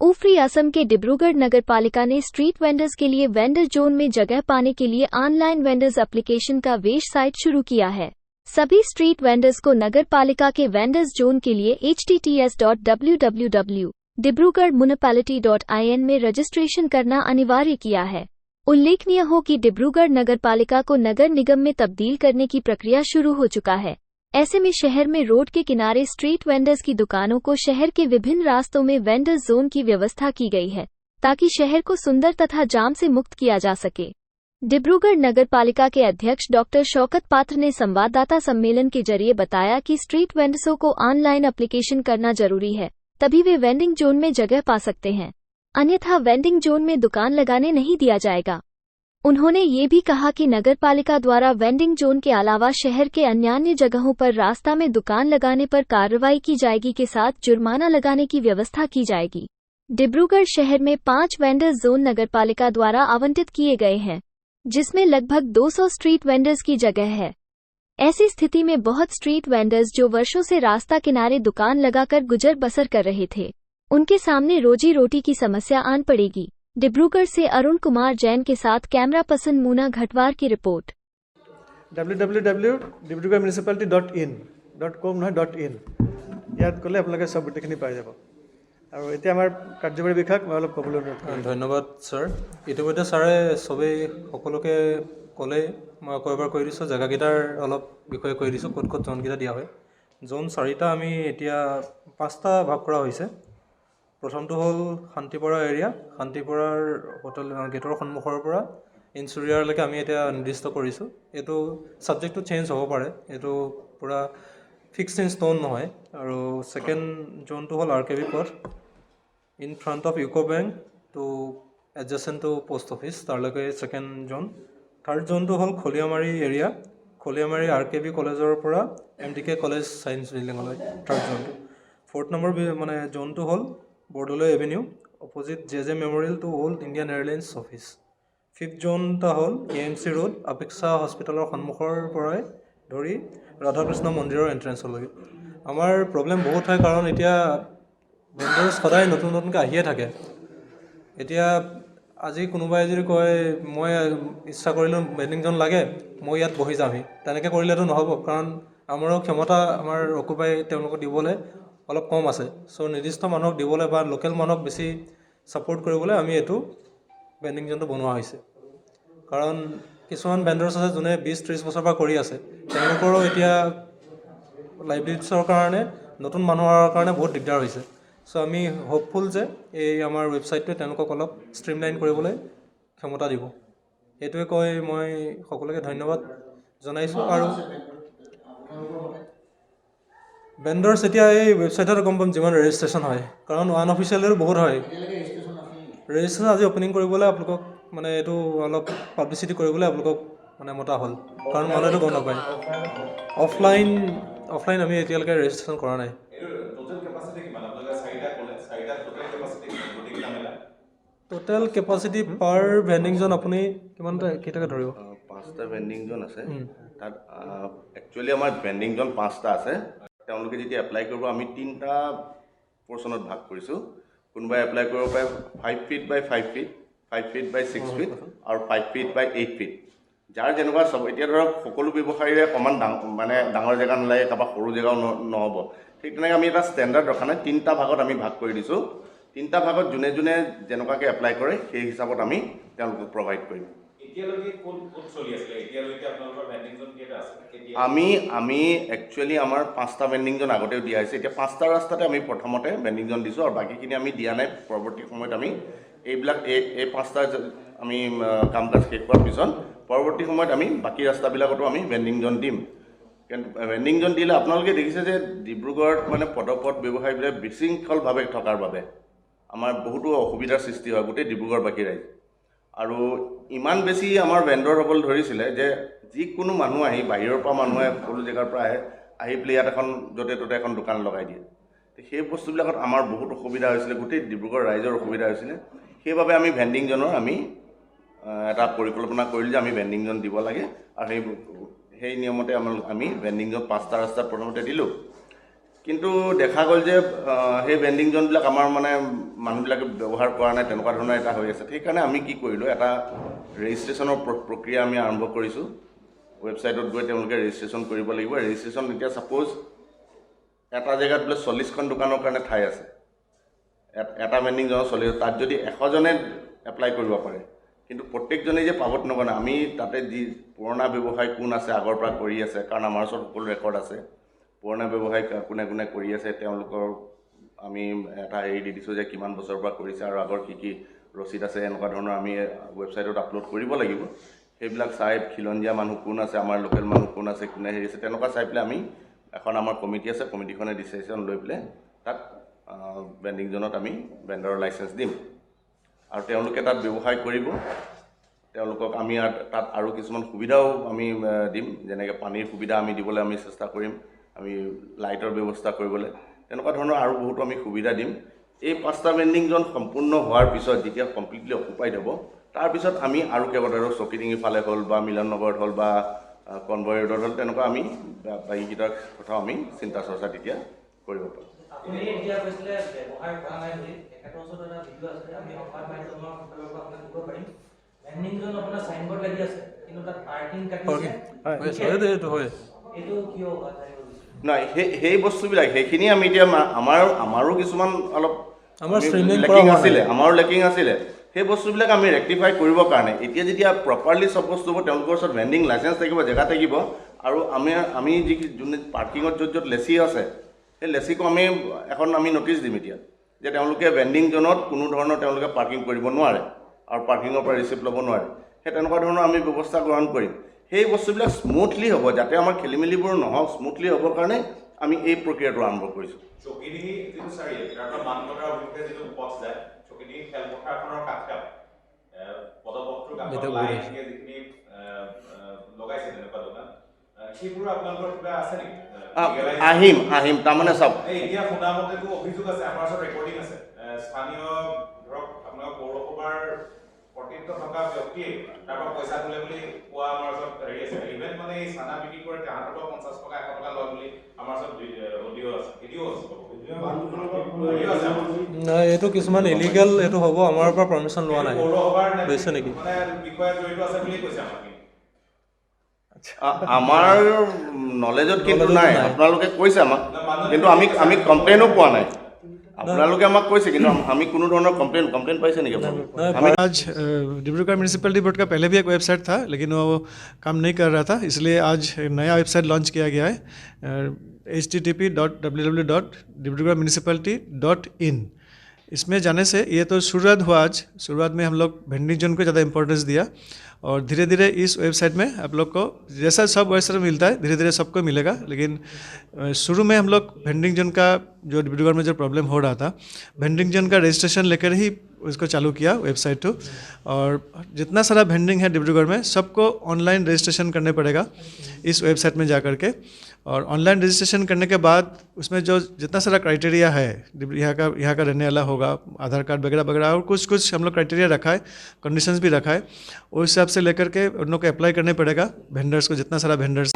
ऊपरी असम के डिब्रूगढ़ नगरपालिका ने स्ट्रीट वेंडर्स के लिए वेंडर जोन में जगह पाने के लिए ऑनलाइन वेंडर्स एप्लीकेशन का वेबसाइट शुरू किया है। सभी स्ट्रीट वेंडर्स को नगरपालिका के वेंडर्स जोन के लिए https://www.dibrugarhmunicipality.in में रजिस्ट्रेशन करना अनिवार्य किया है। उल्लेखनीय हो कि डिब्रूगढ़ नगरपालिका को नगर निगम में तब्दील करने की प्रक्रिया शुरू हो चुका है। ऐसे में शहर में रोड के किनारे स्ट्रीट वेंडर्स की दुकानों को शहर के विभिन्न रास्तों में वेंडर्स जोन की व्यवस्था की गई है, ताकि शहर को सुंदर तथा जाम से मुक्त किया जा सके। डिब्रूगढ़ नगरपालिका के अध्यक्ष डॉक्टर शौकत पात्र ने संवाददाता सम्मेलन के जरिए बताया कि स्ट्रीट वेंडर्सों को ऑनलाइन एप्लीकेशन करना जरूरी है, तभी वे वेंडिंग जोन में जगह पा सकते हैं, अन्यथा वेंडिंग जोन में दुकान लगाने नहीं दिया जाएगा। उन्होंने ये भी कहा कि नगरपालिका द्वारा वेंडिंग जोन के अलावा शहर के अन्य जगहों पर रास्ता में दुकान लगाने पर कार्रवाई की जाएगी के साथ जुर्माना लगाने की व्यवस्था की जाएगी। डिब्रूगढ़ शहर में 5 वेंडर्स जोन नगरपालिका द्वारा आवंटित किए गए हैं, जिसमें लगभग 200 स्ट्रीट वेंडर्स की जगह है। ऐसी स्थिति में बहुत स्ट्रीट वेंडर्स जो वर्षों से रास्ता किनारे दुकान लगाकर गुजर बसर कर रहे थे, उनके सामने रोजी रोटी की समस्या आन पड़ेगी। डिब्रूगढ़ से अरुण कुमार जैन के साथ कैमरा पर्सन मूना घटवार की रिपोर्ट। www.dibrugarhmunicipality.in ইয়াত গ'লে আপোনালোকে সব গোটেইখিনি পাই যাব। আৰু এতিয়া আমাৰ কাৰ্যবাহী বিষয়ক মই অলপ ক'বলৈ অনুৰোধ কৰিম। ধন্যবাদ ছাৰ। ইতিমধ্যে ছাৰে চবেই সকলোকে ক'লে, মই আকৌ এবাৰ কৈ দিছোঁ, জেগাকেইটাৰ অলপ বিষয়ে কৈ দিছোঁ, ক'ত ক'ত জোনকেইটা দিয়া হয়। জোন 4টা আমি এতিয়া 5টা ভাগ কৰা হৈছে। প্ৰথমটো হ'ল শান্তিপৰা এৰিয়া। শান্তিপৰাৰ হোটেল গেটৰ সন্মুখৰ পৰা ইনচুৰিয়াৰলৈকে আমি এতিয়া নিৰ্দিষ্ট কৰিছোঁ। এইটো ছাবজেক্টটো চেঞ্জ হ'ব পাৰে, এইটো পূৰা ফিক্সড ইন ষ্টোন নহয়। আৰু ছেকেণ্ড জোনটো হ'ল RKB পথ, in front of UCO bank to adjacent to post office, তাৰলৈকে ছেকেণ্ড জোন। থাৰ্ড জোনটো হ'ল খলিয়ামাৰী এৰিয়া, খলিয়ামাৰী RKB কলেজৰ পৰা MDK কলেজ ছায়েন্স বিল্ডিঙলৈ থাৰ্ড জোনটো। ফ'ৰ্থ নম্বৰ মানে জোনটো হ'ল Bordoloi avenue, opposite JJ memorial to old Indian airlines office. Fifth জোনটা হ'ল AMC ৰোড, অপেক্ষা হস্পিটেলৰ সন্মুখৰ পৰাই ধৰি ৰাধাকৃষ্ণ মন্দিৰৰ এণ্ট্ৰেঞ্চলৈকে। আমাৰ প্ৰব্লেম বহুত হয়, কাৰণ এতিয়া ভেণ্ডাৰ্ছ সদায় নতুন নতুনকৈ আহিয়ে থাকে। এতিয়া আজি কোনোবাই যদি কয় মই ইচ্ছা কৰিলোঁ বেণ্ডিং জোন লাগে, মই ইয়াত বহি যামহি, তেনেকৈ কৰিলেতো নহ'ব, কাৰণ আমাৰো ক্ষমতা আমাৰ অকুপাই তেওঁলোকক দিবলৈ অলপ কম আছে। চ' নিৰ্দিষ্ট মানুহক দিবলৈ বা লোকেল মানুহক বেছি ছাপোৰ্ট কৰিবলৈ আমি এইটো বেণ্ডিং জোনটো বনোৱা হৈছে। কাৰণ কিছুমান ভেণ্ডাৰ্ছ আছে যোনে 20-30 বছৰৰ পৰা কৰি আছে, তেওঁলোকৰো এতিয়া লাইভলিহুডছৰ কাৰণে নতুন মানুহৰ কাৰণে বহুত দিগদাৰ হৈছে। চ' আমি হোপফুল যে এই আমাৰ ৱেবছাইটটোৱে তেওঁলোকক অলপ ষ্ট্ৰীমলাইন কৰিবলৈ ক্ষমতা দিব। এইটোৱে কৈ মই সকলোকে ধন্যবাদ জনাইছোঁ। আৰু ভেণ্ডাৰ্ছ এতিয়া এই ৱেবছাইটত গম পাম যিমান ৰেজিষ্ট্ৰেশ্যন হয়, কাৰণ আনঅফিচিয়েলো বহুত হয়। ৰেজিষ্ট্ৰেশ্যন আজি অপেনিং কৰিবলৈ আপোনালোকক মানে এইটো অলপ পাব্লিচিটি কৰিবলৈ আপোনালোকক মানে মতা হ'ল, কাৰণ মানুহেতো গম নাপায়। অফলাইন আমি এতিয়ালৈকে ৰেজিষ্ট্ৰেশ্যন কৰা নাই। টোটেল কেপাচিটি পাৰ ভেণ্ডিং জোন আপুনি কেইটাকৈ ধৰিব? 5টা ভেণ্ডিং জোন আছে। তাত একচুৱেলি আমাৰ ভেণ্ডিং জোন 5টা আছে। তেওঁলোকে যেতিয়া এপ্লাই কৰিব আমি 3টা পৰ্চনত ভাগ কৰিছোঁ। কোনোবাই এপ্লাই কৰিব পাৰে 5 feet by 5 feet, 5 feet by 6 feet আৰু 5 feet by 8 feet। যাৰ যেনেকুৱা চব, এতিয়া ধৰক সকলো ব্যৱসায়ীৰে সমান মানে ডাঙৰ জেগা নালাগে, কাৰোবাৰ সৰু জেগাও নহ'ব। ঠিক তেনেকৈ আমি এটা ষ্টেণ্ডাৰ্ড ৰখা নাই, 3টা ভাগত আমি ভাগ কৰি দিছোঁ। 3টা ভাগত যোনে যোনে যেনেকুৱাকৈ এপ্লাই কৰে সেই হিচাপত আমি তেওঁলোকক প্ৰভাইড কৰিম। আমি একচুৱেলি আমাৰ 5টা ভেণ্ডিং জোন আগতেও দিয়া হৈছে। এতিয়া 5টা ৰাস্তাতে আমি প্ৰথমতে ভেণ্ডিং জোন দিছোঁ, আৰু বাকীখিনি আমি দিয়া নাই। পৰৱৰ্তী সময়ত আমি এইবিলাক এই 5টা আমি কাম কাজ শেষ কৰাৰ পিছত পৰৱৰ্তী সময়ত আমি বাকী ৰাস্তাবিলাকতো আমি ভেণ্ডিং জোন দিম। কিন্তু ভেণ্ডিং জোন দিলে আপোনালোকে দেখিছে যে ডিব্ৰুগড়ত মানে পদপথ ব্যৱসায়ীবিলাক বিশৃংখলভাৱে থকাৰ বাবে আমাৰ বহুতো অসুবিধাৰ সৃষ্টি হয় গোটেই ডিব্ৰুগড়বাসী ৰাইজ। আৰু ইমান বেছি আমাৰ ভেণ্ডৰ হ'বলৈ ধৰিছিলে যে যিকোনো মানুহ আহি, বাহিৰৰ পৰা মানুহে সকলো জেগাৰ পৰা আহি পেলাই ইয়াত এখন য'তে ত'তে এখন দোকান লগাই দিয়ে। সেই বস্তুবিলাকত আমাৰ বহুত অসুবিধা হৈছিলে, গোটেই ডিব্ৰুগড় ৰাইজৰ অসুবিধা হৈছিলে। সেইবাবে আমি ভেণ্ডিং জোনৰ এটা পৰিকল্পনা কৰিলোঁ যে আমি ভেণ্ডিং জোন দিব লাগে, আৰু সেই নিয়মতে আমি ভেণ্ডিং জোন 5টা ৰাস্তাত প্ৰথমতে দিলোঁ। কিন্তু দেখা গ'ল যে সেই ভেণ্ডিং জোনবিলাক আমাৰ মানে মানুহবিলাকে ব্যৱহাৰ কৰা নাই, তেনেকুৱা ধৰণৰ এটা হৈ আছে। সেইকাৰণে আমি কি কৰিলোঁ, এটা ৰেজিষ্ট্ৰেশ্যনৰ প্ৰক্ৰিয়া আমি আৰম্ভ কৰিছোঁ। ৱেবছাইটত গৈ তেওঁলোকে ৰেজিষ্ট্ৰেশ্যন কৰিব লাগিব। ৰেজিষ্ট্ৰেশ্যন এতিয়া ছাপ'জ এটা জেগাত বোলে 40খন দোকানৰ কাৰণে ঠাই আছে, এটা ভেণ্ডিং জোনত 40, তাত যদি 100জনে এপ্লাই কৰিব পাৰে, কিন্তু প্ৰত্যেকজনেই যে পাব তেনেকুৱা নহয়। আমি তাতে যি পুৰণা ব্যৱসায় কোন আছে, আগৰ পৰা কৰি আছে, কাৰণ আমাৰ ওচৰত সকলো ৰেকৰ্ড আছে, পুৰণা ব্যৱসায় কোনে কোনে কৰি আছে তেওঁলোকৰ আমি এটা হেৰি দি দিছোঁ যে কিমান বছৰৰ পৰা কৰিছে আৰু আগৰ কি কি ৰচিদ আছে, এনেকুৱা ধৰণৰ আমি ৱেবছাইটত আপলোড কৰিব লাগিব। সেইবিলাক চাই খিলঞ্জীয়া মানুহ কোন আছে, আমাৰ লোকেল মানুহ কোন আছে, কোনে হেৰি আছে, তেনেকুৱা চাই পেলাই আমি এখন আমাৰ কমিটি আছে, কমিটিখনে ডিচিশ্যন লৈ পেলাই তাত ভেণ্ডিং জোনত আমি ভেণ্ডৰৰ লাইচেঞ্চ দিম আৰু তেওঁলোকে তাত ব্যৱসায় কৰিব। তেওঁলোকক আমি তাত আৰু কিছুমান সুবিধাও আমি দিম, যেনেকৈ পানীৰ সুবিধা আমি দিবলৈ আমি চেষ্টা কৰিম, আমি লাইটৰ ব্যৱস্থা কৰিবলৈ, তেনেকুৱা ধৰণৰ আৰু বহুতো আমি সুবিধা দিম। এই 5টা ভেণ্ডিং জোন সম্পূৰ্ণ হোৱাৰ পিছত যেতিয়া কমপ্লিটলি অকুপাইড হ'ব, তাৰপিছত আমি আৰু কেইবাটাও চকিডিঙিৰ ফালে হ'ল বা মিলন নগৰত হ'ল বা কনভয় ৰোডত হ'ল, তেনেকুৱা আমি বাকীকেইটাৰ কথাও আমি চিন্তা চৰ্চা তেতিয়া কৰিব পাৰোঁ। আপুনি এতিয়া কৈছিলে ব্যৱহাৰ কৰা নাই বুলি, একেটা ওচৰত এটা ভিডিঅ' আছে, আমি সংবাদ মাধ্যমৰ ফালৰ পৰা আপোনাক দিব পাৰিম। ভেণ্ডিং জোন আপোনাৰ চাইনবোৰ্ড লাগি আছে, কিন্তু তাত পাৰ্কিং কাটিছে। এইটো কিয় হয় জানিব বিচাৰিছোঁ। নাই, সেই বস্তুবিলাক সেইখিনি আমি এতিয়া আমাৰো কিছুমান অলপ আমাৰো লেকিং আছিলে। সেই বস্তুবিলাক আমি ৰেক্টিফাই কৰিবৰ কাৰণে এতিয়া যেতিয়া প্ৰপাৰলি চব বস্তু হ'ব, তেওঁলোকৰ ওচৰত ভেণ্ডিং লাইচেঞ্চ থাকিব, জেগা থাকিব, আৰু আমি যোন পাৰ্কিঙত য'ত লেচি আছে, সেই লেচিকো আমি নটিচ দিম এতিয়া যে তেওঁলোকে ভেণ্ডিং জোনত কোনো ধৰণৰ তেওঁলোকে পাৰ্কিং কৰিব নোৱাৰে আৰু পাৰ্কিঙৰ পৰা ৰিচিপ্ট ল'ব নোৱাৰে। সেই তেনেকুৱা ধৰণৰ আমি ব্যৱস্থা গ্ৰহণ কৰিম। সেই বস্তুবিলাক স্মুথলি হ'ব, যাতে আমাৰ খেলি মেলিবোৰ নহওক, স্মুথলি হ'বৰ কাৰণে আমি এই প্ৰক্ৰিয়াটো আৰম্ভ কৰিছোঁ। চকিডিঙি যিটো চাৰিআলি তাৰ পৰা মানকটাৰ অভিমুখে যিটো পথ যায়, চকিডিঙি খেলপথাৰখনৰ কাষত পদপথটোৰ কাষত লাইনকে যিখিনি লগাইছে তেনেকুৱা দোকান, সেইবোৰ আপোনালোকৰ কিবা আছে নেকি? আহিম তাৰমানে চাওক, এতিয়া শুনা মতেতো অভিযোগ আছে, আমাৰ ওচৰত ৰেকৰ্ডিং আছে, স্থানীয় ধৰক আপোনালোকৰ পৌৰসভাৰ কৰ্তৃত্ব থকা ব্যক্তিয়ে তাৰ পৰা পইচা তোলে বুলি কোৱা আমাৰ ওচৰত হেৰি আছে। ইভেন মানে এই চানা বিক্ৰী কৰে, তাহাঁতৰ পৰা 50 টকা 100 টকা লয় বুলি আমাৰ ওচৰত অডিঅ' আছে, ভিডিঅ' আছে। নাই, এইটো কিছুমান ইলিগেল, এইটো হ'ব, আমাৰ পৰা পাৰ্মিশ্যন লোৱা নাই। পৌৰসভাৰ লৈছে নেকি? মানে বিষয়ে জড়িত আছে বুলি কৈছে আমাক। আমাৰ নলেজত কিন্তু নাই, আপোনালোকে কৈছে আমাক, কিন্তু আমি কমপ্লেইনো পোৱা নাই। আপোনালোকে আমাক কৈছে, কিন্তু আমি কোনো ধৰণৰ কমপ্লেইন পাইছে নেকি আপোনালোকে? आज डिब्रूगढ़ म्यूनसिपैलिटी बोर्ड का पहले भी एक वेबसाइट था, लेकिन वो काम नहीं कर रहा था, इसलिए आज नया वेबसाइट लॉन्च किया गया है, http://www.dibrugarhmunicipality.in। इसमें जाने से ये तो शुरुआत हुआ। आज शुरुआत में हम लोग वेंडिंग जोन को ज़्यादा इंपॉर्टेंस दिया, और धीरे धीरे इस वेबसाइट में आप लोग को जैसा सब वेबसाइट में मिलता है, धीरे धीरे सबको मिलेगा। लेकिन शुरू में हम लोग वेंडिंग जोन का जो डिब्रूगढ़ में जो प्रॉब्लम हो रहा था, वेंडिंग जोन का रजिस्ट्रेशन लेकर ही उसको चालू किया वेबसाइट को। और जितना सारा वेंडिंग है डिब्रूगढ़ में, सबको ऑनलाइन रजिस्ट्रेशन करने पड़ेगा इस वेबसाइट में जा कर के। और ऑनलाइन रजिस्ट्रेशन करने के बाद उसमें जो जितना सारा क्राइटेरिया है, यहाँ का रहने वाला होगा, आधार कार्ड वगैरह वगैरह, और कुछ हम लोग क्राइटेरिया रखा है, कंडीशंस भी रखा है, उस हिसाब से लेकर के उन लोग को अप्लाई करने पड़ेगा वेंडर्स को, जितना सारा वेंडर्स